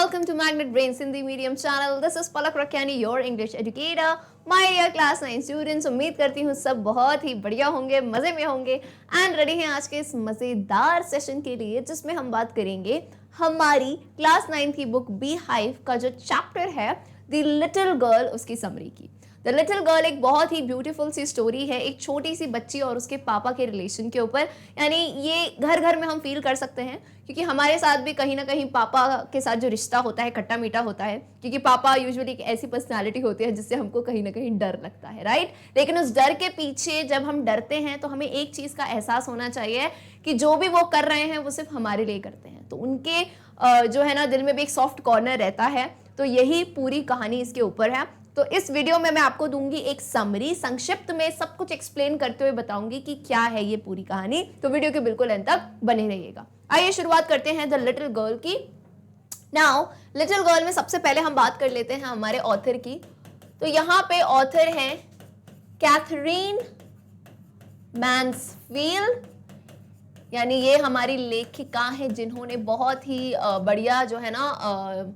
welcome to Magnet Brains Hindi Medium channel. This is Palak Rakyani, your English educator. My dear class 9 students, उम्मीद करती हूँ सब बहुत ही बढ़िया होंगे, मजे में होंगे एंड रेडी हैं आज के इस मजेदार सेशन के लिए जिसमें हम बात करेंगे हमारी क्लास 9 की बुक बी हाइव का जो चैप्टर है द लिटिल गर्ल उसकी समरी की। द लिटिल गर्ल एक बहुत ही ब्यूटीफुल सी स्टोरी है एक छोटी सी बच्ची और उसके पापा के रिलेशन के ऊपर। यानी ये घर घर में हम फील कर सकते हैं क्योंकि हमारे साथ भी कहीं ना कहीं पापा के साथ जो रिश्ता होता है खट्टा मीठा होता है, क्योंकि पापा यूजुअली एक ऐसी पर्सनालिटी होती है जिससे हमको कहीं ना कहीं डर लगता है, राइट। लेकिन उस डर के पीछे जब हम डरते हैं तो हमें एक चीज़ का एहसास होना चाहिए कि जो भी वो कर रहे हैं वो सिर्फ हमारे लिए करते हैं। तो उनके जो है ना दिल में भी एक सॉफ्ट कॉर्नर रहता है। तो यही पूरी कहानी इसके ऊपर है। तो इस वीडियो में मैं आपको दूंगी एक समरी, संक्षिप्त में सब कुछ एक्सप्लेन करते हुए बताऊंगी कि क्या है ये पूरी कहानी। तो वीडियो के बिल्कुल अंत तक बने रहिएगा। आइए शुरुआत करते हैं द लिटिल गर्ल की। नाउ लिटिल गर्ल में सबसे पहले हम बात कर लेते हैं हमारे ऑथर की। तो यहाँ पे ऑथर हैं कैथरीन मैन्सफील्ड, यानी ये हमारी लेखिका है जिन्होंने बहुत ही बढ़िया जो है ना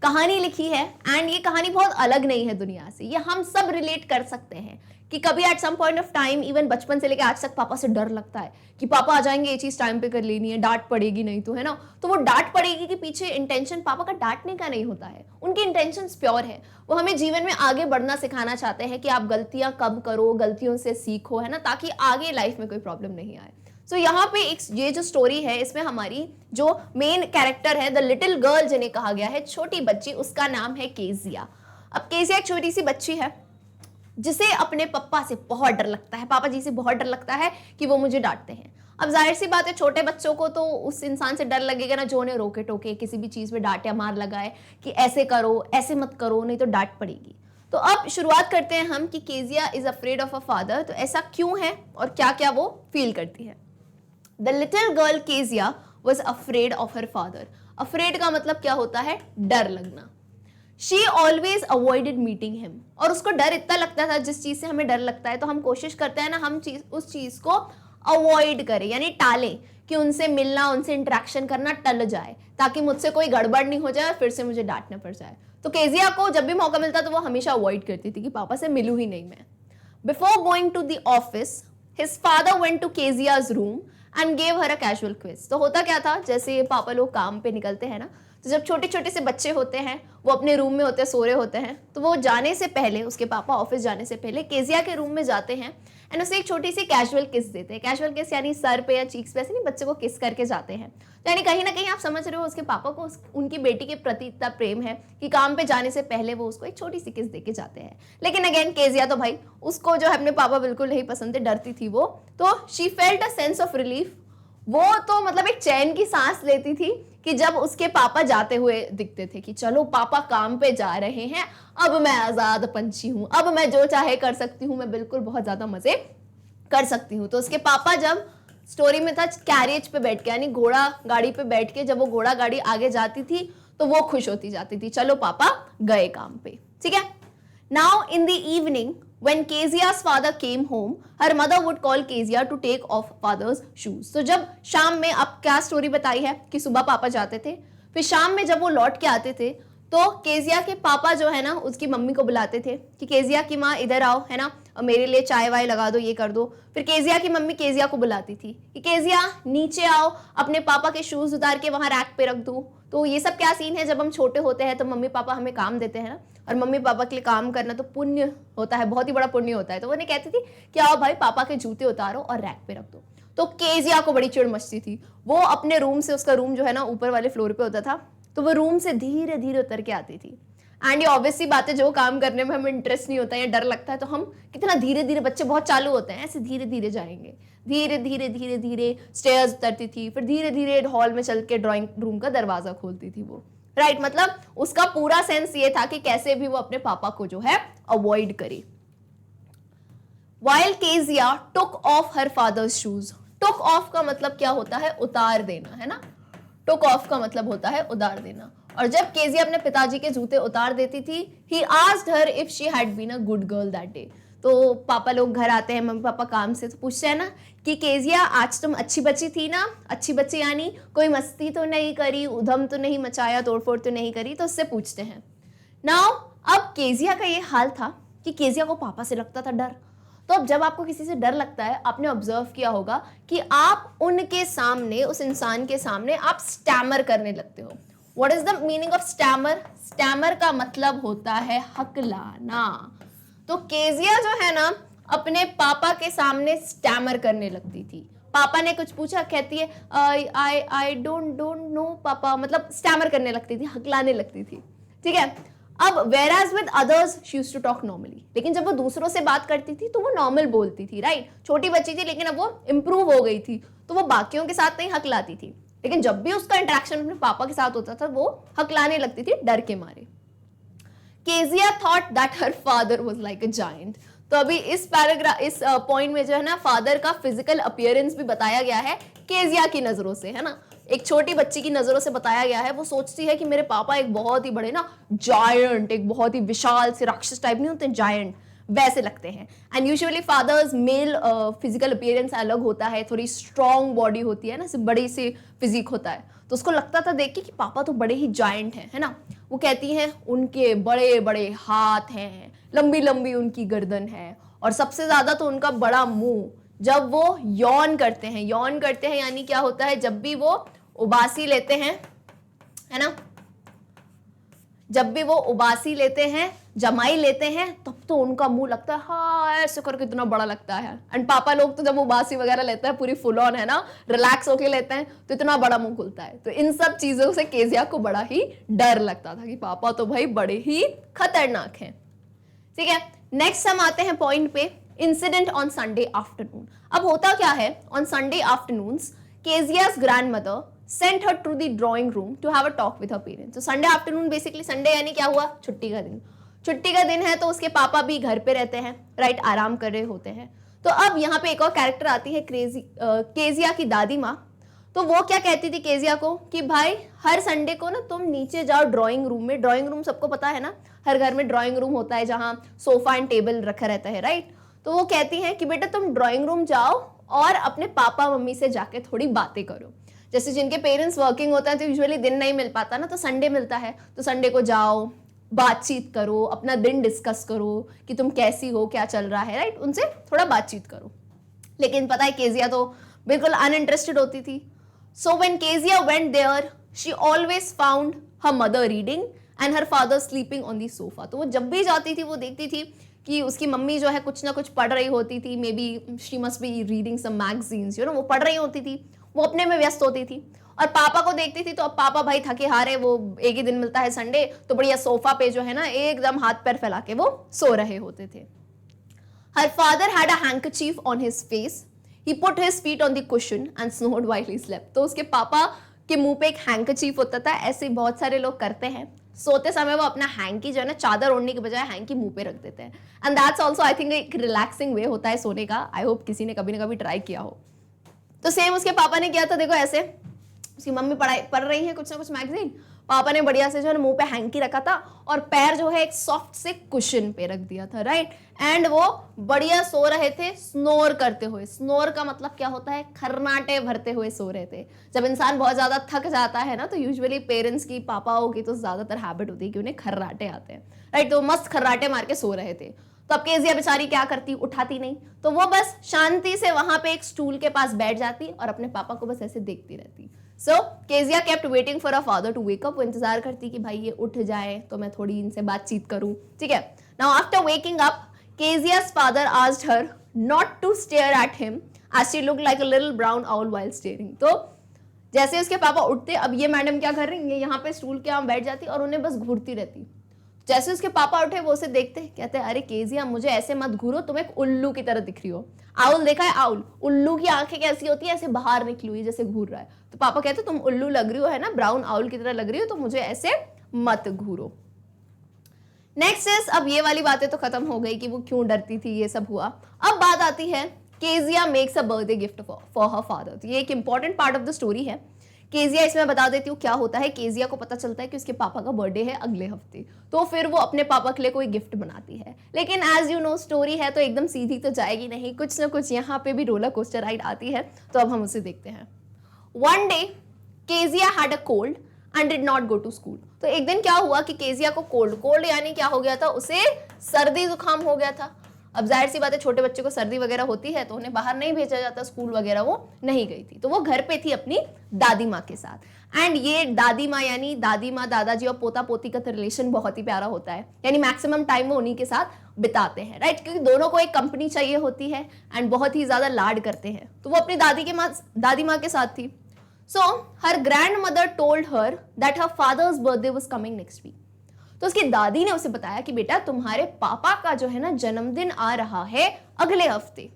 कहानी लिखी है। एंड ये कहानी बहुत अलग नहीं है दुनिया से, ये हम सब रिलेट कर सकते हैं कि कभी at some point of time, even बचपन से लेकर आज तक पापा से डर लगता है कि पापा आ जाएंगे, ये चीज टाइम पे कर लेनी है, डांट पड़ेगी नहीं तो, है ना। तो वो डांट पड़ेगी के पीछे इंटेंशन पापा का डांटने का नहीं होता है, उनकी इंटेंशन प्योर है। वो हमें जीवन में आगे बढ़ना सिखाना चाहते हैं कि आप गलतियां कम करो, गलतियों से सीखो, है ना, ताकि आगे लाइफ में कोई प्रॉब्लम नहीं आए। तो यहाँ पे एक ये जो स्टोरी है इसमें हमारी जो मेन कैरेक्टर है द लिटिल गर्ल जिन्हें कहा गया है छोटी बच्ची, उसका नाम है केजिया। अब केजिया एक छोटी सी बच्ची है जिसे अपने पापा से बहुत डर लगता है, पापा जी से बहुत डर लगता है कि वो मुझे डांटते हैं। अब जाहिर सी बात है छोटे बच्चों को तो उस इंसान से डर लगेगा ना जो उन्हें रोके टोके, किसी भी चीज में डांट या मार लगाए कि ऐसे करो, ऐसे मत करो, नहीं तो डांट पड़ेगी। तो अब शुरुआत करते हैं हम कि Kezia is afraid of a father. तो ऐसा क्यों है और क्या क्या वो फील करती है। The little girl Kezia was afraid of her father. Afraid का मतलब क्या होता है, डर लगना। She always avoided meeting him. और उसको डर इतना लगता था, जिस चीज से हमें डर लगता है तो हम कोशिश करते हैं ना हम उस चीज को अवॉइड करें, यानी टालें कि उनसे मिलना, उनसे इंटरेक्शन करना टल जाए ताकि मुझसे कोई गड़बड़ नहीं हो जाए और फिर से मुझे डांटना पड़ जाए। तो केजिया को जब भी मौका मिलता तो वो हमेशा अवॉइड करती थी कि पापा से मिलूं ही नहीं मैं। Before going to the office, his father went to Kezia's room and gave her a casual quiz. तो होता क्या था, जैसे पापा लोग काम पे निकलते हैं ना, तो जब छोटे छोटे से बच्चे होते हैं वो अपने रूम में होते हैं, सो रहे होते हैं, तो वो जाने से पहले, उसके पापा ऑफिस जाने से पहले केजिया के रूम में जाते हैं एंड उसे एक छोटी सी कैजुअल किस देते हैं। कैजुअल किस यानी सर पे या चीक्स पे, ऐसे नहीं, बच्चे को किस करके जाते हैं। तो यानी कहीं ना कहीं आप समझ रहे हो उसके पापा को उनकी बेटी के प्रति इतना प्रेम है कि काम पे जाने से पहले वो उसको एक छोटी सी किस दे के जाते हैं। लेकिन अगेन केजिया तो भाई उसको जो है अपने पापा बिल्कुल नहीं पसंद थे, डरती थी वो। तो she felt a sense of relief. वो तो मतलब एक चैन की सांस लेती थी कि जब उसके पापा जाते हुए दिखते थे कि चलो पापा काम पे जा रहे हैं, अब मैं आजाद पंछी हूं, अब मैं जो चाहे कर सकती हूँ, मैं बिल्कुल बहुत ज्यादा मजे कर सकती हूँ। तो उसके पापा जब स्टोरी में था कैरियज पे बैठ के, यानी घोड़ा गाड़ी पे बैठ के जब वो घोड़ा गाड़ी आगे जाती थी तो वो खुश होती जाती थी, चलो पापा गए काम पे, ठीक है। Now in the evening when Kezia's father came home, her mother would call Kezia to take off father's shoes. तो जब शाम में, अब क्या स्टोरी बताई है कि सुबह पापा जाते थे, फिर शाम में जब वो लौट के आते थे तो केजिया के पापा जो है ना उसकी मम्मी को बुलाते थे कि केजिया की माँ इधर आओ, है ना, मेरे लिए चाय वाय लगा दो, ये कर दो। फिर केजिया की मम्मी केजिया को बुलाती थी कि केजिया नीचे आओ, अपने पापा के शूज उतार के वहां रैक पे रख दो। तो ये सब क्या सीन है, जब हम छोटे होते हैं तो मम्मी पापा हमें काम देते हैं ना, और मम्मी पापा के लिए काम करना तो पुण्य होता है, बहुत ही बड़ा पुण्य होता है। तो वो उन्हें कहती थी कि आओ भाई पापा के जूते उतारो और रैक पे रख दो। तो केजिया को बड़ी चिड़ मचती थी। वो अपने रूम से, उसका रूम जो है ना ऊपर वाले फ्लोर पे होता था, तो वो रूम से धीरे धीरे उतर के आती थी। एंड ये ऑब्वियसली बात है, जो काम करने में हमें इंटरेस्ट नहीं होता है या डर लगता है तो हम कितना धीरे धीरे, बच्चे बहुत चालू होते हैं, ऐसे धीरे धीरे जाएंगे, धीरे धीरे धीरे धीरे स्टेयर्स उतरती थी, फिर धीरे धीरे हॉल में चल के ड्राइंग रूम का दरवाजा खोलती थी वो, राइट। मतलब उसका पूरा सेंस ये था कि कैसे भी वो अपने पापा को जो है अवॉइड करे। While Kezia took off her father's shoes, took off का मतलब क्या होता है, उतार देना, है ना। took off का मतलब होता है उतार देना। और जब केजिया अपने पिताजी के जूते उतार देती थी, he asked her if she had been a good girl that day. तो पापा लोग घर आते हैं, मम्मी पापा काम से, तो पूछते हैं ना कि केजिया आज तुम अच्छी बच्ची थी ना, अच्छी बच्ची यानी कोई मस्ती तो नहीं करी, उधम तो नहीं मचाया, तोड़फोड़ तो नहीं करी, तो उससे पूछते हैं। नाउ अब केजिया का ये हाल था कि केजिया को पापा से लगता था डर। तो अब जब आपको किसी से डर लगता है, आपने ऑब्जर्व किया होगा कि आप उनके सामने, उस इंसान के सामने आप स्टैमर करने लगते हो। What is the meaning of stammer? Stammer का मतलब होता है हकलाना। तो केजिया जो है ना अपने पापा के सामने स्टैमर करने लगती थी। पापा ने कुछ पूछा, कहती है आई डोंट नो पापा, मतलब स्टैमर करने लगती थी, हकलाने लगती थी, ठीक है। अब whereas with others she used to talk normally, लेकिन जब वो दूसरों से बात करती थी तो वो नॉर्मल बोलती थी, राइट। छोटी बच्ची थी लेकिन अब वो इम्प्रूव हो गई थी, तो वो बाकियों के साथ नहीं हकलाती थी, लेकिन जब भी उसका इंटरेक्शन अपने पापा के साथ होता था वो हकलाने लगती थी डर के मारे। Kezia thought that her father was like a giant. तो अभी इस पैराग्राफ, इस पॉइंट में जो है ना फादर का फिजिकल अपीयरेंस भी बताया गया है केजिया की नजरों से, है ना, एक छोटी बच्ची की नजरों से बताया गया है। वो सोचती है कि मेरे पापा एक बहुत ही बड़े ना जायंट, एक बहुत ही विशाल से राक्षस टाइप नहीं होते जायंट, वैसे लगते हैं। And usually fathers male physical appearance अलग होता है, थोड़ी स्ट्रॉन्ग बॉडी होती है ना, सिर्फ बड़ी सी फिजिक होता है, तो उसको लगता था देख के कि पापा तो बड़े ही जायंट हैं, है ना। वो कहती हैं उनके बड़े बड़े हाथ हैं, लंबी लंबी उनकी गर्दन है, और सबसे ज्यादा तो उनका बड़ा मुंह। जब वो यौन करते हैं यानी क्या होता है, जब भी वो उबासी लेते हैं, है ना, जब भी वो उबासी लेते हैं, जमाई लेते हैं, तब तो उनका मुंह लगता है हाँ ऐसे करके इतना बड़ा लगता है। एंड पापा लोग तो जब उबासी वगैरह लेते हैं पूरी फुल ऑन, है ना, रिलैक्स होके लेते हैं, तो इतना बड़ा मुंह खुलता है। तो इन सब चीजों से केजिया को बड़ा ही डर लगता था कि पापा तो भाई बड़े ही खतरनाक हैं, ठीक है। नेक्स्ट हम आते हैं पॉइंट पे, इंसिडेंट ऑन संडे आफ्टरनून। अब होता क्या है, on Sunday afternoons Kezia's grandmother sent her to the drawing room to have a talk with her parents. तो संडे आफ्टरनून, बेसिकली संडे यानी क्या हुआ, छुट्टी का दिन। छुट्टी का दिन है तो उसके पापा भी घर पे रहते हैं, राइट, आराम कर रहे होते हैं। तो अब यहाँ पे एक और कैरेक्टर आती है केजिया की दादी माँ। तो वो क्या कहती थी केजिया को कि भाई हर संडे को ना तुम नीचे जाओ ड्राइंग रूम में। ड्राइंग रूम सबको पता है ना, हर घर में ड्राइंग रूम होता है जहाँ सोफा एंड टेबल रखा रहता है, राइट। तो वो कहती हैं कि बेटा तुम ड्राइंग रूम जाओ और अपने पापा मम्मी से जाके थोड़ी बातें करो। जैसे जिनके पेरेंट्स वर्किंग होता है तो यूजुअली दिन नहीं मिल पाता ना, तो संडे मिलता है, तो संडे को जाओ, बातचीत करो, अपना दिन डिस्कस करो कि तुम कैसी हो, क्या चल रहा है, राइट, उनसे थोड़ा बातचीत करो। लेकिन पता है केजिया तो बिल्कुल अनइंटरेस्टेड होती थी। So when Kezia went there she always found her mother reading and her father sleeping on the sofa. तो वो जब भी जाती थी वो देखती थी कि उसकी मम्मी जो है कुछ ना कुछ पढ़ रही होती थी, maybe she must be reading some magazines, you know, वो पढ़ रही होती थी, वो अपने में व्यस्त होती थी। और पापा को देखती थी तो अब पापा भाई थके हारे, वो एक ही दिन मिलता है संडे, तो बढ़िया सोफा पे जो है ना एकदम हाथ पैर फैला के वो सो रहे होते थे। Her father had a handkerchief on his face, he put his feet on the cushion and snored while he slept. तो उसके पापा के मुंह पे एक हैंकरचीफ होता था, ऐसे बहुत सारे लोग करते हैं, सोते समय वो अपना हैंकी जो है ना चादर ओढ़ने के बजाय हैंकी मुंह पे रख देते हैं। And that's also I think एक रिलैक्सिंग वे होता है सोने का। आई होप किसी ने कभी ना कभी ट्राई किया हो। तो सेम उसके पापा ने किया था, देखो ऐसे उसकी मम्मी पढ़ रही है कुछ ना कुछ मैगजीन, पापा ने बढ़िया से जो है मुंह पे हैंकी रखा था और पैर जो है एक सॉफ्ट से कुशन पे रख दिया था, राइट। एंड वो बढ़िया सो रहे थे स्नोर करते हुए। स्नोर का मतलब क्या होता है, खर्राटे भरते हुए सो रहे थे। जब इंसान बहुत ज्यादा थक जाता है ना तो यूजुअली पेरेंट्स की, पापाओं की तो ज्यादातर हैबिट होती है कि उन्हें खर्राटे आते हैं, राइट। तो मस्त खर्राटे मार के सो रहे थे। तो अब केजिया बेचारी क्या करती, उठाती नहीं, तो वो बस शांति से वहां पे एक स्टूल के पास बैठ जाती और अपने पापा को बस ऐसे देखती रहती। So Kezia kept waiting for a father to wake up. वो इंतजार करती कि भाई ये उठ जाए तो मैं थोड़ी इनसे बातचीत करूं, ठीक है। Now after waking up Kezia's father asked her not to stare at him as she looked like a little brown owl while staring. तो जैसे उसके पापा उठते, अब ये मैडम क्या कर रही है, यहाँ पे स्टूल के यहाँ बैठ जाती और उन्हें बस घूरती रहती। जैसे उसके पापा उठे वो उसे देखते, कहते अरे केजिया मुझे ऐसे मत घूरो, तुम एक उल्लू की तरह दिख रही हो। आउल देखा है, आउल, उल्लू की आंखें कैसी होती है, ऐसे बाहर निकली हुई जैसे घूर रहा है। तो पापा कहते तुम उल्लू लग रही हो, है ना, ब्राउन आउल की तरह लग रही हो, तो मुझे ऐसे मत घूरो। नेक्स्ट इज, अब ये वाली बातें तो खत्म हो गई कि वो क्यों डरती थी, ये सब हुआ। अब बात आती है Kezia makes a birthday gift for her father. तो ये एक important part of the story है। केजिया, इसमें बता देती हूँ क्या होता है। केजिया को पता चलता है कि उसके पापा का बर्थडे है अगले हफ्ते, तो फिर वो अपने पापा के लिए कोई गिफ्ट बनाती है। लेकिन एज यू नो स्टोरी है तो एकदम सीधी तो जाएगी नहीं, कुछ ना कुछ यहाँ पे भी रोलर कोस्टर राइड आती है। तो अब हम उसे देखते हैं। One day Kezia had a cold and did not go to school. तो एक दिन क्या हुआ कि केजिया को कोल्ड यानी क्या हो गया था, उसे सर्दी जुकाम हो गया था। अब जाहिर सी बात है, छोटे बच्चे को सर्दी वगैरह होती है तो उन्हें बाहर नहीं भेजा जाता, स्कूल वगैरह वो नहीं गई थी, तो वो घर पे थी अपनी दादी माँ के साथ। एंड ये दादी माँ यानी दादी माँ, दादाजी और पोता पोती का तो रिलेशन बहुत ही प्यारा होता है, यानी मैक्सिमम टाइम वो उन्हीं के साथ बिताते हैं, राइट, क्योंकि दोनों को एक कंपनी चाहिए होती है एंड बहुत ही ज्यादा लाड करते हैं। तो वो अपनी दादी माँ के साथ थी। So her grandmother told her that her father's birthday was coming next week. तो उसकी दादी ने उसे बताया कि बेटा तुम्हारे पापा का जो है ना जन्मदिन आ रहा है अगले हफ्ते।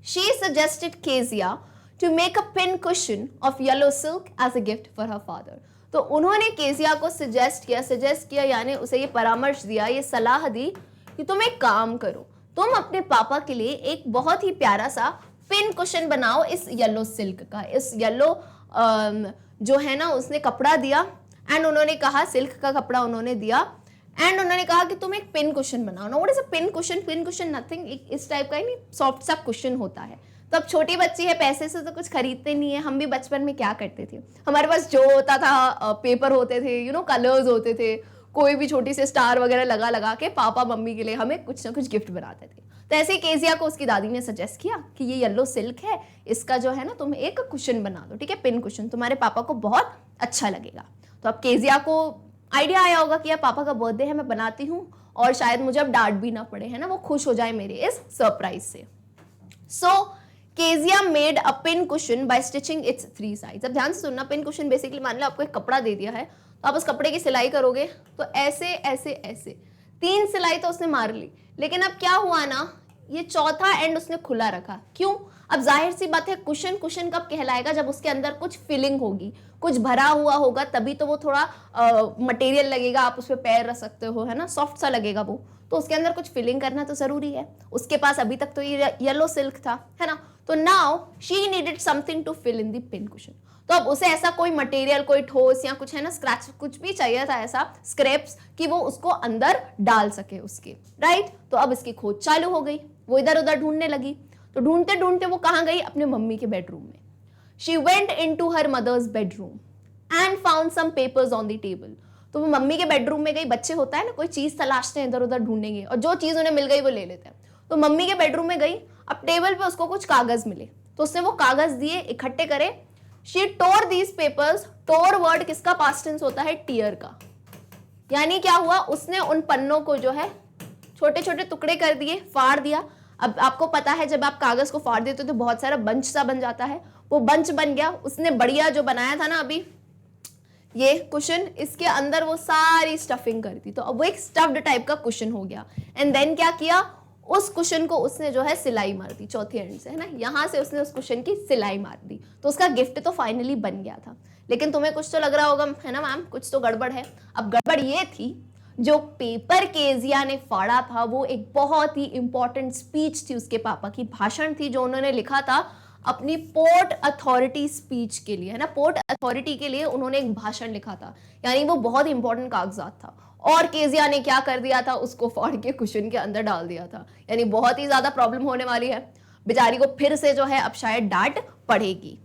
She suggested Kezia to make a pin cushion of yellow silk as a gift for her father. तो उन्होंने केजिया को सजेस्ट किया यानी उसे ये परामर्श दिया, ये सलाह दी कि तुम एक काम करो, तुम अपने पापा के लिए एक बहुत ही प्यारा सा पिन कुशन बनाओ इस येलो सिल्क का। इस येलो जो है ना उसने कपड़ा दिया एंड उन्होंने कहा, सिल्क का कपड़ा उन्होंने दिया एंड उन्होंने कहा कि तुम एक पिन कुशन बनाओ ना। What is a pin cushion? Pin cushion nothing, इस टाइप का ही सॉफ्ट सा कुशन होता है। तो अब छोटी बच्ची है, पैसे से तो कुछ खरीदते नहीं है। हम भी बचपन में क्या करते थे, हमारे पास जो होता था पेपर होते थे, यू नो कलर्स होते थे, कोई भी छोटी सी स्टार वगैरह लगा के पापा मम्मी के लिए हमें कुछ ना कुछ गिफ्ट बनाते थे। तो ऐसे ही केजिया को उसकी दादी ने सजेस्ट किया कि ये येलो सिल्क है, इसका जो है ना तुम एक कुशन बना दो, ठीक है, पिन कुशन, तुम्हारे पापा को बहुत अच्छा लगेगा। तो अब केजिया को आइडिया आया होगा कि यार पापा का बर्थडे है, मैं बनाती हूँ और शायद मुझे अब डांट भी ना पड़े, है ना, वो खुश हो जाए मेरे इस सरप्राइज से। So Kezia made a pin cushion by stitching its 3 sides. अब ध्यान से सुनना, पिन कुशन बेसिकली मान लो आपको एक कपड़ा दे दिया है, तो आप उस कपड़े की सिलाई करोगे तो ऐसे ऐसे ऐसे 3 सिलाई तो उसने मार ली। लेकिन अब क्या हुआ ना, ये चौथा एंड उसने खुला रखा। क्यों? अब जाहिर सी बात है, कुशन कब कहलाएगा, जब उसके अंदर कुछ फिलिंग होगी, कुछ भरा हुआ होगा, तभी तो वो थोड़ा मटेरियल लगेगा, आप उस पर पैर रख सकते हो, है ना, सॉफ्ट सा लगेगा वो। तो उसके अंदर कुछ फिलिंग करना तो जरूरी है। उसके पास अभी तक तो ये येलो सिल्क था, है ना, तो now she needed something to fill in the pin cushion. तो अब उसे ऐसा कोई मटेरियल, कोई ठोस या कुछ है ना स्क्रैच, कुछ भी चाहिए था ऐसा स्क्रैप्स कि वो उसको अंदर डाल सके उसके, राइट। तो अब इसकी खोज चालू हो गई, वो इधर उधर ढूंढने लगी। तो ढूंढते ढूंढते वो कहाँ गई? अपने मम्मी के बेडरूम में। She went into her mother's bedroom and found some papers on the table. तो वो मम्मी के बेडरूम में गई। बच्चे होता है ना, कोई चीज तलाशते हैं, इधर उधर ढूंढेंगे और जो चीज उन्हें मिल गई वो ले लेते हैं। तो मम्मी के बेडरूम में गई, अब टेबल पे उसको कुछ कागज मिले, तो उसने वो कागज दिए, इकट्ठे करे। She tore these papers. Tore word किसका पास्ट टेंस होता है? टीयर का। यानी क्या हुआ, उसने उन पन्नों को जो है छोटे छोटे टुकड़े कर दिए, फाड़ दिया। अब आपको पता है जब आप कागज को फाड़ देते हो तो बहुत सारा बंच सा बन जाता है, वो बंच बन गया। उसने बढ़िया जो बनाया था ना अभी ये कुशन, इसके अंदर वो सारी स्टफिंग कर दी, तो अब वो एक स्टफ्ड टाइप का कुशन हो गया। एंड देन क्या किया, उस कुशन को उसने जो है सिलाई मार दी चौथे एंड से, है ना, यहां से उसने उस कुशन की सिलाई मार दी। तो उसका गिफ्ट तो फाइनली बन गया था। लेकिन तुम्हें कुछ तो लग रहा होगा, है ना मैम, कुछ तो गड़बड़ है। अब गड़बड़ ये थी, जो पेपर केजिया ने फाड़ा था वो एक बहुत ही इंपॉर्टेंट स्पीच थी, उसके पापा की भाषण थी जो उन्होंने लिखा था अपनी पोर्ट अथॉरिटी स्पीच के लिए, है ना, पोर्ट अथॉरिटी के लिए उन्होंने एक भाषण लिखा था, यानी वो बहुत इंपॉर्टेंट कागजात था। और केजिया ने क्या कर दिया था, उसको फाड़ के कुशन के अंदर डाल दिया था। यानी बहुत ही ज्यादा प्रॉब्लम होने वाली है बेचारी को, फिर से जो है अब शायद डांट पड़ेगी।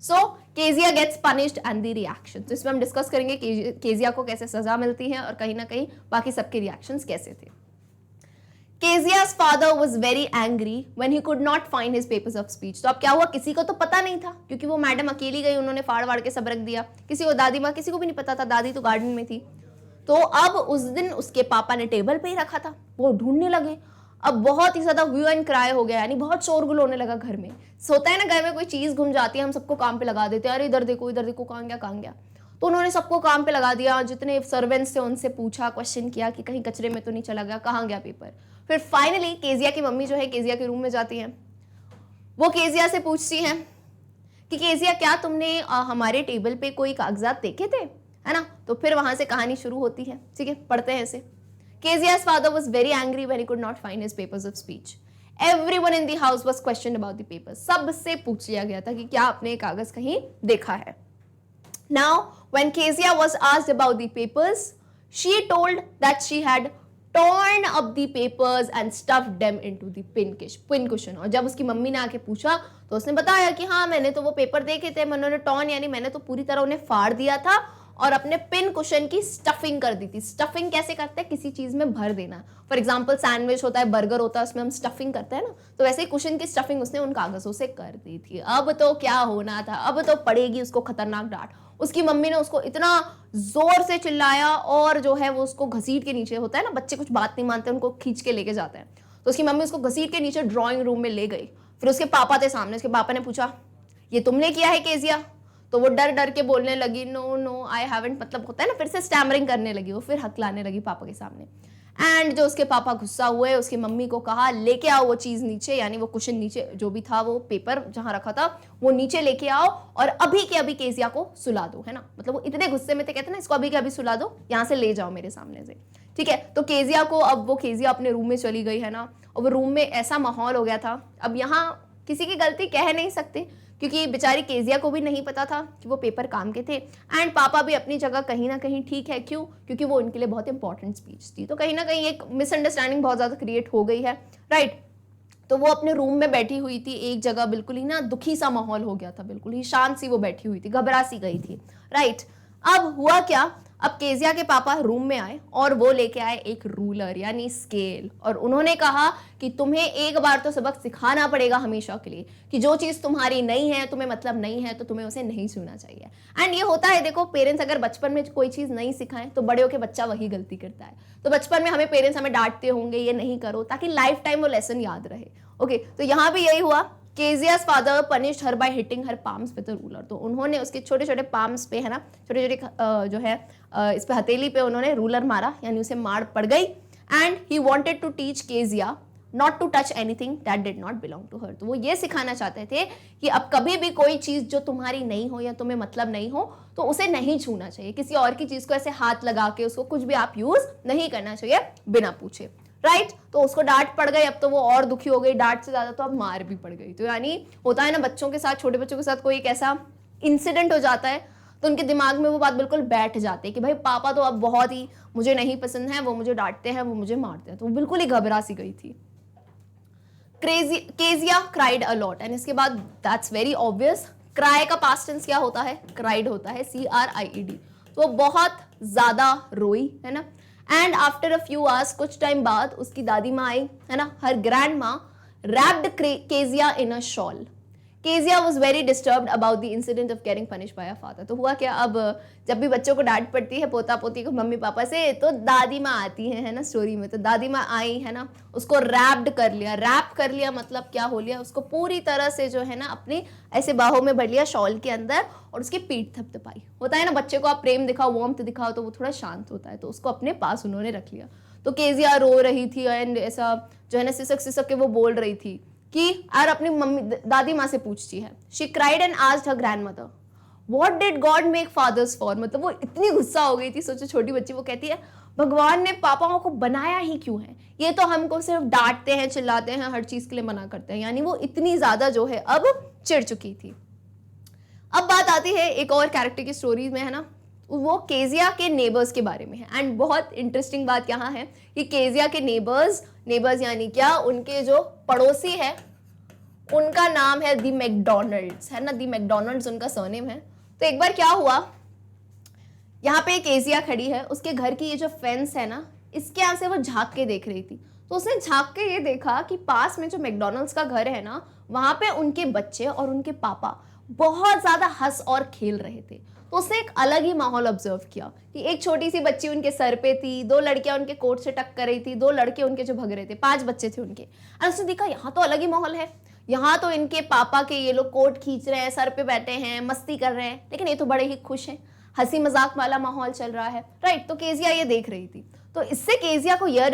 So Kezia gets punished and the reaction. तो इसमें हम डिस्कस करेंगे केजिया को कैसे सजा मिलती है और कहीं ना कहीं बाकी सबके रिएक्शंस कैसे थे। Kezia's father was very angry when he could not find his papers of speech. तो अब क्या हुआ, किसी को तो पता नहीं था क्योंकि वो मैडम अकेली गई, उन्होंने फाड़ वाड़ के सब रख दिया। किसी को, दादी माँ, किसी को भी नहीं पता था, दादी तो गार्डन में थी। तो अब उस दिन उसके पापा ने टेबल पे ही रखा था, वो ढूंढने लगे। अब बहुत ही ज्यादा ह्यू एंड क्राई हो गया, यानी बहुत शोरगुल होने लगा घर में। होता है ना, घर में कोई चीज घुम जाती है, हम सबको काम पे लगा देते हैं, अरे इधर देखो कहाँ गया कहाँ गया। तो उन्होंने सबको काम पे लगा दिया, जितने सर्वेंट्स थे उनसे पूछा, क्वेश्चन किया कि कहीं कचरे में तो नहीं चला गया, कहाँ गया पेपर। फिर फाइनली केजिया की मम्मी जो है केजिया के रूम में जाती हैं, वो केजिया से पूछती हैं कि केजिया क्या तुमने हमारे टेबल पे कोई कागजात देखे थे, है ना। तो फिर वहां से कहानी शुरू होती है, ठीक है, पढ़ते हैं इसे। Kezia's father was very angry when he could not find his papers of speech. Everyone in the house was questioned about the papers. सबसे पूछ लिया गया था कि क्या आपने कागज कहीं देखा है। Now, when Kezia was asked about the papers, she told that she had torn up the papers and stuffed them into the pin cushion. और जब उसकी मम्मी ने आके पूछा तो उसने बताया कि हाँ मैंने तो वो पेपर देखे थे, मैंने टॉर्न यानी मैंने तो पूरी तरह उन्हें फाड़ दिया था और अपने पिन कुशन की स्टफिंग कर दी थी। स्टफिंग कैसे करते हैं, किसी चीज में भर देना। फॉर एग्जाम्पल सैंडविच होता है, बर्गर होता है, उसमें हम स्टफिंग करते हैं ना, तो वैसे ही कुशन की स्टफिंग उसने उन कागजों से कर दी थी। अब तो क्या होना था, अब तो पड़ेगी उसको खतरनाक डांट। उसकी मम्मी ने उसको इतना जोर से चिल्लाया और जो है वो उसको घसीट के नीचे, होता है ना बच्चे कुछ बात नहीं मानते उनको खींच के लेके जाते हैं, तो उसकी मम्मी उसको घसीट के नीचे ड्राइंग रूम में ले गई। फिर उसके पापा थे सामने, उसके पापा ने पूछा ये तुमने किया है केजिया? तो वो डर डर के बोलने लगी नो नो आई हैवंट, मतलब होता है ना, फिर से स्टैमरिंग करने लगी वो, फिर हकलाने लगी पापा के सामने। एंड जो उसके पापा गुस्सा हुए, उसकी मम्मी को कहा लेके आओ वो चीज नीचे, यानी वो कुशन नीचे जो भी था, वो पेपर जहां रखा था वो नीचे लेके आओ और अभी के अभी केजिया को सुला दो, है ना। मतलब वो इतने गुस्से में थे, कहते ना इसको अभी के अभी सुला दो, यहाँ से ले जाओ मेरे सामने से, ठीक है। तो केजिया को, अब वो केजिया अपने रूम में चली गई, है ना, और वो रूम में ऐसा माहौल हो गया था। अब यहाँ किसी की गलती कह नहीं सकते क्योंकि बेचारी केजिया को भी नहीं पता था कि वो पेपर काम के थे, एंड पापा भी अपनी जगह कहीं ना कहीं ठीक है। क्यों? क्योंकि वो उनके लिए बहुत इंपॉर्टेंट स्पीच थी, तो कहीं ना कहीं एक मिसअंडरस्टैंडिंग बहुत ज़्यादा क्रिएट हो गई है, राइट। तो वो अपने रूम में बैठी हुई थी एक जगह, बिल्कुल ही ना दुखी सा माहौल हो गया था, बिल्कुल ही शांत सी वो बैठी हुई थी, घबरा सी गई थी, राइट। अब हुआ क्या, अब केजिया के पापा रूम में आए और वो लेके आए एक रूलर यानी स्केल, और उन्होंने कहा कि तुम्हें एक बार तो सबक सिखाना पड़ेगा हमेशा के लिए कि जो चीज़ तुम्हारी नहीं है, तुम्हें मतलब नहीं है, तो तुम्हें उसे नहीं छूना चाहिए। एंड ये होता है, देखो पेरेंट्स अगर बचपन में कोई चीज़ नहीं सिखाएं तो बड़े होकर बच्चा वही गलती करता है। तो बचपन में हमें पेरेंट्स हमें डांटते होंगे ये नहीं करो, ताकि लाइफ टाइम वो लेसन याद रहे। ओके, तो यहाँ भी यही हुआ। केजिया's father punished her by hitting her palms with a ruler। तो उन्होंने उसके छोटे छोटे पाम्स पे, है ना, छोटे छोटे जो है इस पे हथेली पे उन्होंने रूलर मारा, यानी उसे मार पड़ गई। And he wanted to teach Kezia not to touch anything that did not belong to her. तो वो ये सिखाना चाहते थे कि अब कभी भी कोई चीज़ जो तुम्हारी नहीं हो या तुम्हें मतलब नहीं हो तो उसे नहीं छूना चाहिए, किसी और की चीज़ को ऐसे हाथ लगा के उसको कुछ भी आप यूज़ नहीं करना चाहिए बिना पूछे, राइट। तो उसको डांट पड़ गई, अब तो वो और दुखी हो गई, डांट से ज्यादा तो अब मार भी पड़ गई। तो यानी होता है ना बच्चों के साथ, छोटे बच्चों के साथ कोई एक ऐसा इंसिडेंट हो जाता है तो उनके दिमाग में वो बात बिल्कुल बैठ जाती है कि भाई पापा तो अब बहुत ही मुझे नहीं पसंद है, वो मुझे डांटते हैं, वो मुझे मारते हैं। तो वो बिल्कुल ही घबरा सी गई थी। Kezia cried a lot, and इसके बाद दैट्स वेरी ऑब्वियस, क्राई का पास्ट टेंस क्या होता है, क्राइड होता है, CRIED। तो बहुत ज्यादा रोई, है ना। And after a few hours, कुछ टाइम बाद उसकी दादी माँ आई, है ना, हर ग्रैंड माँ wrapped Kezia in a shawl. Kezia was very disturbed about the incident of getting punish by a father. तो हुआ क्या, अब जब भी बच्चों को डांट पड़ती है पोता पोती को मम्मी पापा से, तो दादी माँ आती है ना स्टोरी में। तो दादी माँ आई, है ना, उसको रैप्ड कर लिया। रैप कर लिया मतलब क्या हो लिया, उसको पूरी तरह से जो है ना अपनी ऐसे बाहों में भर लिया शॉल के अंदर, और उसकी पीठ थपथपाई। होता है ना बच्चे को आप प्रेम दिखाओ, वार्मथ दिखाओ तो वो थोड़ा शांत होता है, तो उसको अपने पास उन्होंने रख लिया। तो केजिया रो रही थी एंड ऐसा जो है ना सिसक सिसक के वो बोल रही थी कि और अपनी मम्मी दादी माँ से पूछती है, she cried and asked her grandmother what did God make fathers for. मतलब वो इतनी गुस्सा हो गई थी, सोचो छोटी बच्ची, वो कहती है भगवान ने पापाओं को बनाया ही क्यों है, ये तो हमको सिर्फ डांटते हैं, चिल्लाते हैं, हर चीज के लिए मना करते हैं। यानी वो इतनी ज्यादा जो है अब चिढ़ चुकी थी। अब बात आती है एक और कैरेक्टर की स्टोरी में, है ना, वो केजिया के नेबर्स के बारे में है। एंड बहुत इंटरेस्टिंग बात यहाँ है कि केजिया के नेबर्स यानी क्या, उनके जो पड़ोसी है उनका नाम है दी मैकडोनल्ड्स, है ना, दी मैकडोनल्ड्स उनका सरनेम है। तो एक बार क्या हुआ, यहाँ पे केजिया खड़ी है, उसके घर की ये जो फेंस है ना, इसके यहाँ से वो झांक के देख रही थी। तो उसने झांक के ये देखा कि पास में जो मैकडोनल्ड्स का घर है ना, वहां पे उनके बच्चे और उनके पापा बहुत ज्यादा हंस और खेल रहे थे। तो उसने एक अलग ही माहौल ऑब्जर्व किया कि एक छोटी सी बच्ची उनके सर पे थी, 2 लड़कियां उनके कोट से टक कर रही थी, 2 लड़के उनके जो भग रहे थे, 5 बच्चे थे उनके। और उसने देखा यहाँ तो अलग ही माहौल है, यहाँ तो इनके पापा के ये लोग कोट खींच रहे हैं, सर पे बैठे हैं, मस्ती कर रहे हैं, लेकिन ये तो बड़े ही खुश हैं, हंसी मजाक वाला माहौल चल रहा है, राइट। तो केजिया ये देख रही थी। तो इससे केजिया को ये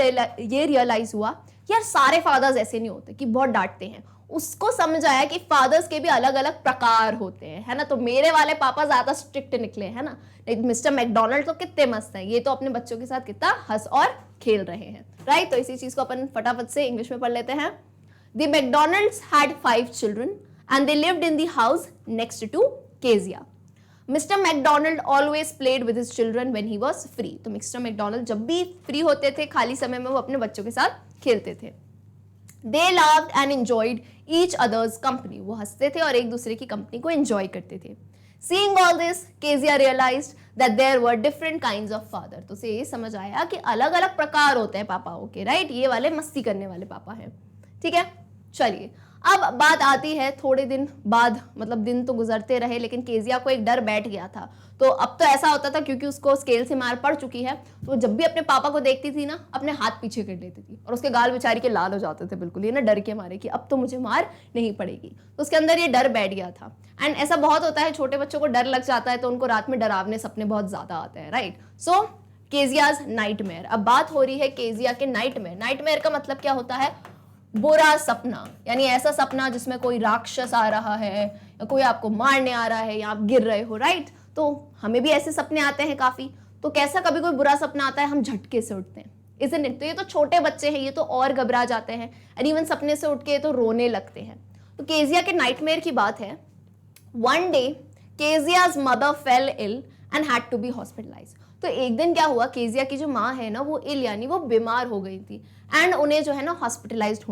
रियलाइज हुआ यार सारे फादर्स ऐसे नहीं होते कि बहुत डांटते हैं। उसको समझ आया कि फादर्स के भी अलग अलग प्रकार होते हैं, है ना। तो मेरे वाले पापा ज्यादा स्ट्रिक्ट निकले, है ना, मिस्टर मैकडोनल्ड तो कितने मस्त हैं, ये तो अपने बच्चों के साथ कितना हंस और खेल रहे हैं, राइट। तो इसी चीज को अपन फटाफट से इंग्लिश में पढ़ लेते हैं। The McDonalds had 5 children and they lived in the house next to Kezia. Mister McDonald always played with his children when he was free. तो मिस्टर मैकडोनल्ड जब भी फ्री होते थे, खाली समय में, वो अपने बच्चों के साथ खेलते थे। They loved and enjoyed each others company. वो हंसते थे और एक दूसरे की कंपनी को एंजॉय करते थे। Seeing all this, Kezia realized that there were different kinds of father। तो उसे ये समझ आया कि अलग अलग प्रकार होते हैं पापाओं के, राइट। ये वाले मस्ती करने वाले पापा हैं, ठीक है। चलिए, अब बात आती है थोड़े दिन बाद, मतलब दिन तो गुजरते रहे, लेकिन केजिया को एक डर बैठ गया था। तो अब तो ऐसा होता था, क्योंकि उसको स्केल से मार पड़ चुकी है, तो जब भी अपने पापा को देखती थी ना, अपने हाथ पीछे कर लेती थी और उसके गाल बेचारी के लाल हो जाते थे बिल्कुल, ये ना डर के मारे कि अब तो मुझे मार नहीं पड़ेगी। तो उसके अंदर ये डर बैठ गया था। एंड ऐसा बहुत होता है, छोटे बच्चों को डर लग जाता है तो उनको रात में डरावने सपने बहुत ज्यादा आते हैं, राइट। सो केजियाज नाइटमेयर। अब बात हो रही है केजिया के नाइटमेयर। नाइटमेयर का मतलब क्या होता है? बुरा सपना, यानी ऐसा सपना जिसमें कोई राक्षस आ रहा है या कोई आपको मारने आ रहा है या आप गिर रहे हो, राइट। तो हमें भी ऐसे सपने आते हैं काफी। तो कैसा कभी कोई बुरा सपना आता है, हम झटके से उठते हैं, इसलिए। तो ये तो छोटे बच्चे हैं, ये तो और घबरा जाते हैं, एंड इवन सपने से उठ के तो रोने लगते हैं। तो केजिया के नाइटमेयर की बात है। One day Kezia's mother fell ill and had to be hospitalised. तो एक दिन क्या हुआ, केजिया की जो माँ है ना, वो इल यानी वो बीमार हो गई थी, एंड उन्हें जो है ना हॉस्पिटलाइज्ड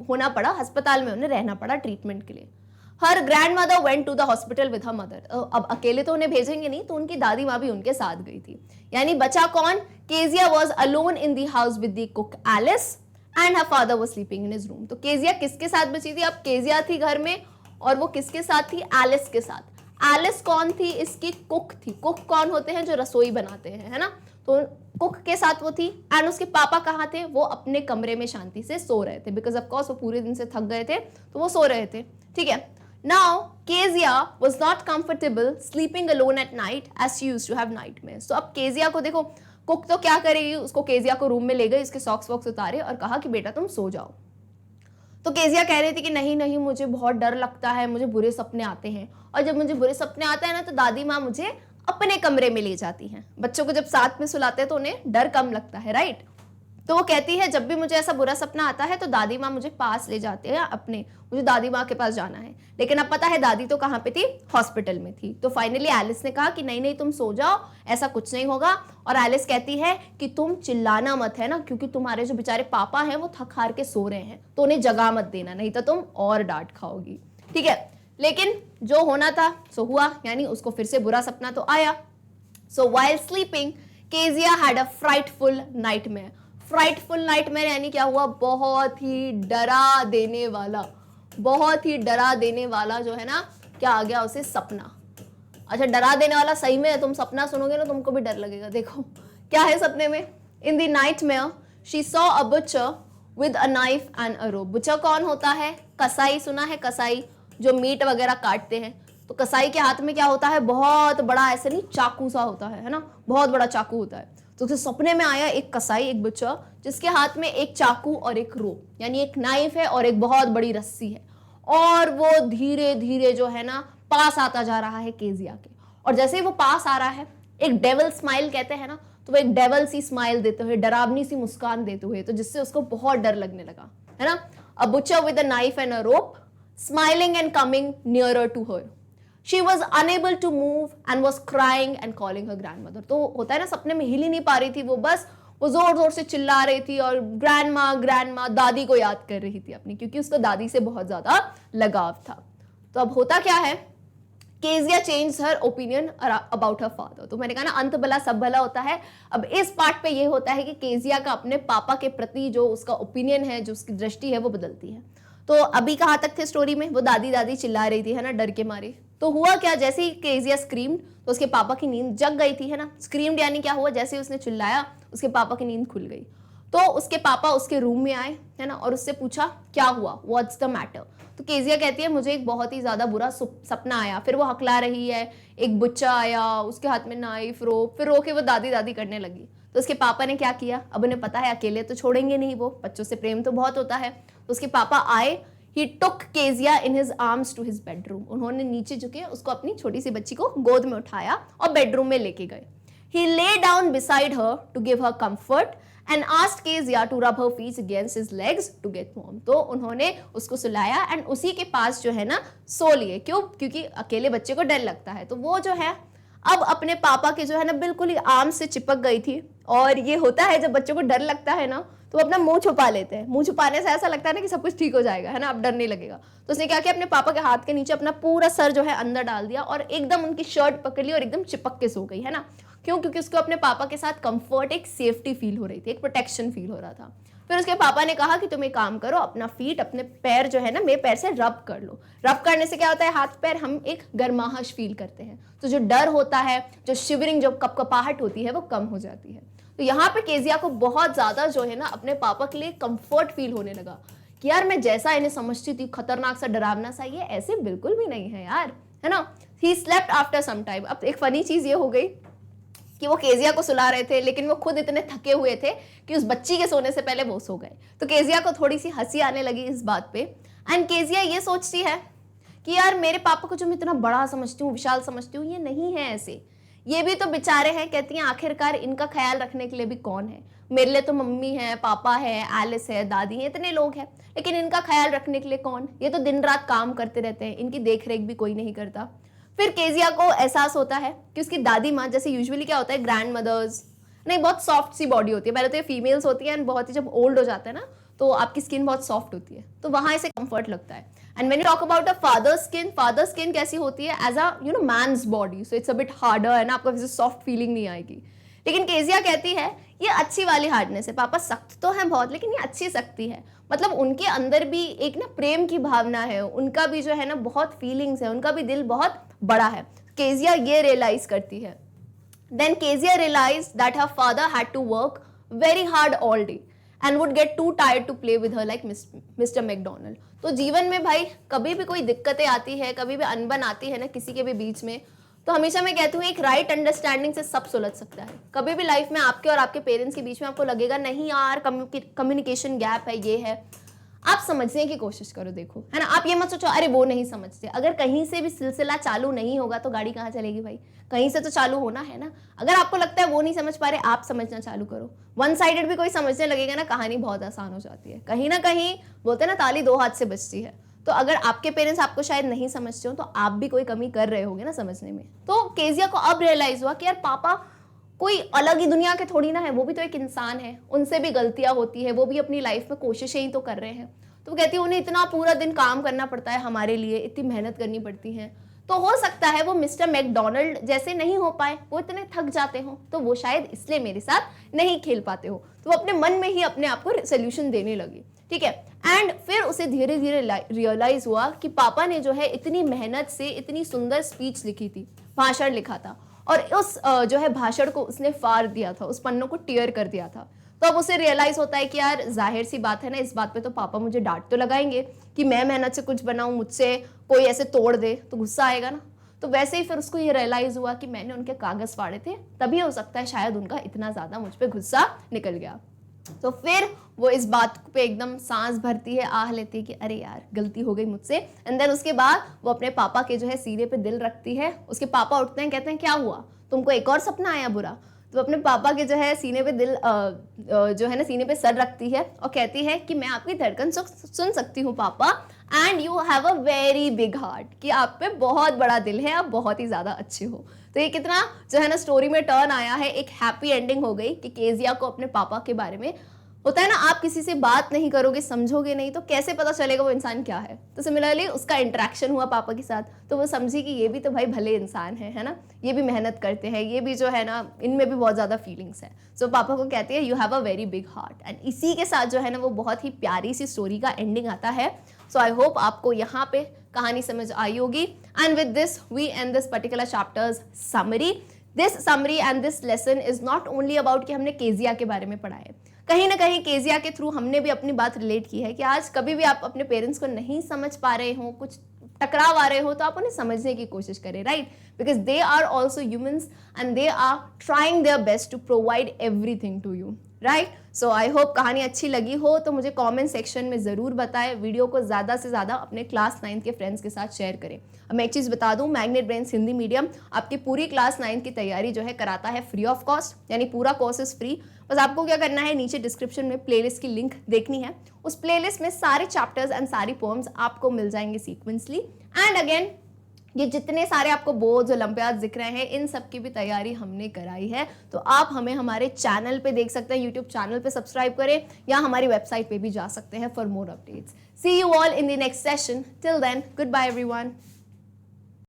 होना पड़ा, अस्पताल में उन्हें रहना पड़ा ट्रीटमेंट के लिए। Her grandmother went to the hospital with her mother. अब अकेले तो उन्हें भेजेंगे नहीं, तो उनकी दादी माँ भी उनके साथ गई थी। यानी बचा कौन? Kezia was alone in the house with the cook Alice and her father was sleeping in his room. तो केजिया किसके साथ बची थी? अब केजिया थी घर में, और वो किसके साथ थी? एलिस के साथ। एलिस कौन थी? इसकी कुक थी। कुक कौन होते हैं? जो रसोई बनाते हैं, है ना। तो कुक के साथ वो थी। एंड उसके पापा कहाँ थे? वो अपने कमरे में शांति से सो रहे थे, बिकॉज ऑफ कोर्स वो पूरे दिन से थक गए थे, तो वो सो रहे थे, ठीक है। Now, Kezia was not comfortable sleeping alone at night as she used to have nightmares. तो अब केजिया को देखो, कुक तो क्या करेगी, उसको केजिया को रूम में ले गई, इसके सॉक्स वॉक्स उतारे और कहा कि बेटा तुम सो जाओ। तो केजिया कह रही थी कि नहीं नहीं, मुझे बहुत डर लगता है, मुझे बुरे सपने आते हैं, और जब मुझे बुरे सपने आते हैं ना, तो दादी माँ मुझे अपने कमरे में ले जाती हैं। बच्चों को जब साथ में सुलाते हैं तो उन्हें डर कम लगता है, राइट। तो वो कहती है जब भी मुझे ऐसा बुरा सपना आता है तो दादी माँ मुझे पास ले जाती है अपने, मुझे दादी माँ के पास जाना है। लेकिन अब पता है दादी तो कहाँ पे थी? हॉस्पिटल में थी। तो फाइनली एलिस ने कहा कि नहीं नहीं, तुम सो जाओ, ऐसा कुछ नहीं होगा। और एलिस कहती है कि तुम चिल्लाना मत, है ना, क्योंकि तुम्हारे जो बेचारे पापा हैं वो थक हार के सो रहे हैं, तो उन्हें जगा मत देना, नहीं तो तुम और डांट खाओगी, ठीक है। लेकिन जो होना था सो हुआ, यानी उसको फिर से बुरा सपना तो आया। सो while sleeping Kezia had a frightful nightmare. Frightful nightmare यानी क्या हुआ? बहुत ही डरा देने वाला, बहुत ही डरा देने वाला जो है ना, क्या आ गया उसे? सपना। अच्छा, डरा देने वाला सही में, तुम सपना सुनोगे ना तुमको भी डर लगेगा। देखो क्या है सपने में। In the nightmare she saw a butcher with a knife and a rope. Butcher कौन होता है? कसाई। सुना है कसाई, जो मीट वगैरह काटते हैं। तो कसाई के हाथ में क्या होता है? बहुत बड़ा, ऐसे नहीं, चाकू सा होता है ना, बहुत बड़ा चाकू होता है। तो उसे सपने में आया एक कसाई, एक बुचर, जिसके हाथ में एक चाकू और एक रोप, यानी एक नाइफ है और एक बहुत बड़ी रस्सी है, और वो धीरे धीरे जो है ना पास आता जा रहा है केजिया के। और जैसे ही वो पास आ रहा है, एक डेविल स्माइल कहते हैं ना, तो वो एक डेविल सी स्माइल देते हुए, डरावनी सी मुस्कान देते हुए, तो जिससे उसको बहुत डर लगने लगा, है ना। A butcher with a knife and a rope smiling and coming nearer to her. She was unable to move and was crying and calling her grandmother। तो होता है ना, सपने में हिल ही नहीं पा रही थी वो, बस वो जोर जोर से चिल्ला रही थी और ग्रैंडमा दादी को याद कर रही थी अपनी, क्योंकि उसको दादी से बहुत ज्यादा लगाव था। तो अब होता क्या है, Kezia change her opinion about her father. तो मैंने कहा ना, अंत भला सब भला होता है। अब इस पार्ट पे ये होता है कि केजिया का अपने पापा के प्रति जो उसका ओपिनियन है, जो उसकी दृष्टि है, वो बदलती है। तो अभी कहाँ तक थे स्टोरी में? वो दादी दादी चिल्ला रही थी, है ना, डर के मारे। तो हुआ क्या, जैसे ही केजिया स्क्रीम्ड तो उसके पापा की नींद जग गई थी, है ना। स्क्रीम्ड यानी क्या हुआ? जैसे ही उसने चिल्लाया उसके पापा की नींद खुल गई। तो उसके पापा उसके रूम में आए, है ना, और उससे पूछा क्या हुआ, व्हाट्स द मैटर। तो केजिया कहती है मुझे एक बहुत ही ज्यादा बुरा सपना आया। फिर वो हकला रही है, एक बच्चा आया, उसके हाथ में नाइफ, रोप, फिर रो के वो दादी दादी करने लगी। तो उसके पापा ने क्या किया? अब उन्हें पता है अकेले तो छोड़ेंगे नहीं, वो बच्चों से प्रेम तो बहुत होता है। तो उसके पापा आए, He took Kezia in his arms to his bedroom। उन्होंने नीचे झुके उसको अपनी छोटी सी बच्ची को गोद में उठाया और बेडरूम में लेके गए। He lay down beside her to give her comfort and asked Kezia to rub her feet against his legs to get warm. तो उन्होंने उसको सुलाया एंड उसी के पास जो है ना सो लिए। क्यों? क्योंकि अकेले बच्चे को डर लगता है। तो वो जो है अब अपने पापा के जो है ना बिल्कुल ही आर्म से चिपक गई थी। और ये होता है जब बच्चों को डर लगता है ना तो अपना मुंह छुपा लेते हैं। मुंह छुपाने से ऐसा लगता है ना कि सब कुछ ठीक हो जाएगा, है ना, अब डर नहीं लगेगा। तो उसने क्या किया, अपने पापा के हाथ के नीचे अपना पूरा सर जो है अंदर डाल दिया और एकदम उनकी शर्ट पकड़ ली और एकदम चिपक के सो गई, है ना। क्यों? क्योंकि उसको अपने पापा के साथ कंफर्ट, एक सेफ्टी फील हो रही थी, एक प्रोटेक्शन फील हो रहा था। फिर उसके पापा ने कहा कि तुम एक काम करो, अपना फीट, अपने पैर जो है ना मेरे पैर से रब कर लो। रब करने से क्या होता है, हाथ पैर हम एक गर्माहट फील करते हैं, तो जो डर होता है, जो शिवरिंग, जो कपकपाहट होती है वो कम हो जाती है। तो यहाँ पे केजिया को बहुत ज्यादा जो है ना अपने पापा के लिए कंफर्ट फील होने लगा कि यार मैं जैसा इन्हें समझती थी, खतरनाक सा, डरावना सा, ये ऐसे बिल्कुल भी नहीं है यार, है ना। He slept after some time. अब एक फनी चीज ये हो गई कि वो केजिया को सुला रहे थे लेकिन वो खुद इतने थके हुए थे कि उस बच्ची के सोने से पहले वो सो गए। तो केजिया को थोड़ी सी हंसी आने लगी इस बात पे। एंड केजिया ये सोचती है कि यार मेरे पापा को जो मैं इतना बड़ा समझती हूँ, विशाल समझती हूँ, ये नहीं है ऐसे, ये भी तो बेचारे हैं। कहती हैं आखिरकार इनका ख्याल रखने के लिए भी कौन है, मेरे लिए तो मम्मी है, पापा है, एलिस है, दादी है, इतने लोग हैं, लेकिन इनका ख्याल रखने के लिए कौन? ये तो दिन रात काम करते रहते हैं, इनकी देख रेख भी कोई नहीं करता। फिर केजिया को एहसास होता है कि उसकी दादी माँ, जैसे यूजुअली क्या होता है, ग्रैंड मदर्स नहीं, बहुत सॉफ्ट सी बॉडी होती है, पहले तो ये फीमेल्स होती है एंड बहुत ही जब ओल्ड हो जाता है ना तो आपकी स्किन बहुत सॉफ्ट होती है, तो वहां इसे कंफर्ट लगता है। And when you talk about a father skin कैसी होती है, as a man's body, so it's a bit harder, है ना, आपको वैसे सॉफ्ट फीलिंग नहीं आएगी। लेकिन केजिया कहती है ये अच्छी वाली हार्डनेस है, पापा सख्त तो है बहुत लेकिन ये अच्छी सख्ती है, मतलब उनके अंदर भी एक ना प्रेम की भावना है, उनका भी जो है ना बहुत फीलिंग्स है, उनका भी दिल बहुत बड़ा है। केजिया ये रियलाइज करती है। Then Kezia realized that her father had to work very hard all day and would get too tired to play with her like Mr. McDonald. तो जीवन में भाई कभी भी कोई दिक्कतें आती है, कभी भी अनबन आती है ना किसी के भी बीच में, तो हमेशा मैं कहती हूँ एक राइट अंडरस्टैंडिंग से सब सुलझ सकता है। कभी भी लाइफ में आपके और आपके पेरेंट्स के बीच में आपको लगेगा नहीं यार कम्युनिकेशन गैप है, ये है, आप समझने की कोशिश करो, देखो, है ना। आप ये मत सोचो अरे वो नहीं समझते, अगर कहीं से भी सिलसिला चालू नहीं होगा तो गाड़ी कहाँ चलेगी भाई, कहीं से तो चालू होना है ना। अगर आपको लगता है वो नहीं समझ पा रहे, आप समझना चालू करो। वन साइडेड भी कोई समझने लगेगा ना, कहानी बहुत आसान हो जाती है। कहीं ना कहीं बोलते हैं ना ताली दो हाथ से बजती है, तो अगर आपके पेरेंट्स आपको शायद नहीं समझते हो तो आप भी कोई कमी कर रहे होगे ना समझने में। तो केजिया को अब रियलाइज हुआ कि यार पापा कोई अलग ही दुनिया के थोड़ी ना है, वो भी तो एक इंसान है, उनसे भी गलतियां होती है, वो भी अपनी लाइफ में कोशिशें ही तो कर रहे हैं। तो वो कहती है उन्हें इतना पूरा दिन काम करना पड़ता है हमारे लिए, इतनी मेहनत करनी पड़ती है, तो हो सकता है वो मिस्टर मैकडोनल्ड जैसे नहीं हो पाए, वो इतने थक जाते हो, तो वो शायद इसलिए मेरे साथ नहीं खेल पाते हो। तो वो अपने मन में ही अपने आप को सोल्यूशन देने लगी, ठीक है। एंड फिर उसे धीरे धीरे रियलाइज हुआ कि पापा ने जो है इतनी मेहनत से इतनी सुंदर स्पीच लिखी थी, भाषण लिखा था, और उस जो है भाषण को उसने फाड़ दिया था, उस पन्नों को टीयर कर दिया था। तो अब उसे रियलाइज होता है कि यार जाहिर सी बात है ना, इस बात पे तो पापा मुझे डांट तो लगाएंगे कि मैं मेहनत से कुछ बनाऊं, मुझसे कोई ऐसे तोड़ दे तो गुस्सा आएगा ना। तो वैसे ही फिर उसको ये रियलाइज हुआ कि मैंने उनके कागज फाड़े थे, तभी हो सकता है शायद उनका इतना ज्यादा मुझ पे गुस्सा निकल गया। तो फिर वो इस बात पे एकदम सांस भरती है, आह लेती है कि अरे यार गलती हो गई मुझसे। एंड देन उसके बाद वो अपने पापा के जो है सीने पे दिल रखती है। उसके पापा उठते हैं, कहते हैं क्या हुआ, तुमको एक और सपना आया बुरा? तो अपने पापा के जो है सीने पे दिल जो है ना सीने पे सर रखती है और कहती है कि मैं आपकी धड़कन सुन सकती हूँ पापा, and you have a very big heart, कि आप पे बहुत बड़ा दिल है, आप बहुत ही ज्यादा अच्छे हो। तो ये कितना जो है ना स्टोरी में टर्न आया है, एक हैप्पी एंडिंग हो गई कि केजिया को अपने पापा के बारे में होता है ना, आप किसी से बात नहीं करोगे, समझोगे नहीं, तो कैसे पता चलेगा वो इंसान क्या है। तो सिमिलरली उसका इंटरेक्शन हुआ पापा के साथ, तो वो समझी कि ये भी तो भाई भले इंसान है ना, ये भी मेहनत करते हैं, ये भी जो है ना इनमें भी बहुत ज़्यादा फीलिंग्स है। सो पापा को कहती है you have a very big heart. And इसी के साथ जो है ना वो बहुत ही प्यारी सी स्टोरी का एंडिंग आता है। सो आई होप आपको यहाँ पे कहानी समझ आई होगी। And with this we end this particular chapter's summary. This summary and this lesson is not only about कि हमने केजिया के बारे में पढ़ा है, कहीं ना कहीं केजिया के थ्रू हमने भी अपनी बात रिलेट की है कि आज कभी भी आप अपने पेरेंट्स को नहीं समझ पा रहे हो, कुछ टकराव आ रहे हो, तो आप उन्हें समझने की कोशिश करें, right, because they are also humans and they are trying their best to provide everything to you, right. So I hope कहानी अच्छी लगी हो तो मुझे कमेंट सेक्शन में ज़रूर बताएं। वीडियो को ज़्यादा से ज़्यादा अपने क्लास 9 के फ्रेंड्स के साथ शेयर करें। अब मैं एक चीज़ बता दूं, मैग्नेट ब्रेन्स हिंदी मीडियम आपकी पूरी क्लास 9 की तैयारी जो है कराता है फ्री ऑफ कॉस्ट, यानी पूरा कोर्स इज फ्री। बस आपको क्या करना है, नीचे डिस्क्रिप्शन में प्लेलिस्ट की लिंक देखनी है, उस प्लेलिस्ट में सारे चैप्टर्स एंड सारी पोएम्स आपको मिल जाएंगे सीक्वेंसली। एंड अगेन ये जितने सारे आपको बोर्ड्स ओलंपियाड दिख रहे हैं, इन सब की भी तैयारी हमने कराई है। तो आप हमें हमारे चैनल पे देख सकते हैं, यूट्यूब चैनल पे सब्सक्राइब करें या हमारी वेबसाइट पे भी जा सकते हैं for more updates. See you all in the next session. Till then, goodbye everyone.